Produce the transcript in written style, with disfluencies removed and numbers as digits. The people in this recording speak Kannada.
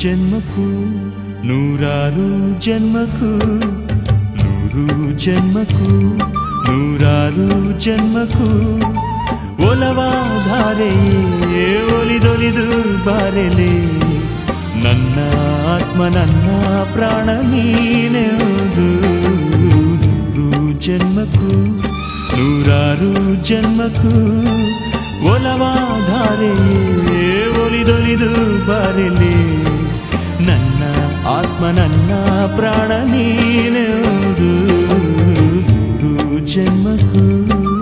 ಜನ್ಮಕ್ಕೂ ನೂರಾರು ಜನ್ಮಕ್ಕೂ ನೂರು ಜನ್ಮಕ್ಕೂ ನೂರಾರು ಜನ್ಮಕ್ಕೂ ಒಲವಾಧಾರೆಯೇ ಒಲಿದೊಲಿದು ಬಾರೆಲೆ ನನ್ನ ಆತ್ಮ ನನ್ನ ಪ್ರಾಣ ನೀನೆಂದು ನೂರು ಜನ್ಮಕ್ಕೂ ನೂರಾರು ಜನ್ಮಕ್ಕೂ ಒಲವಾಧಾರೆಯೇ ಒಲಿದೊಲಿದು ಬಾರೆಲೆ ನನ್ನ ಆತ್ಮ ನನ್ನ ಪ್ರಾಣ ನೀನೆಂದು ನೂರು ಜನ್ಮಕ್ಕೂ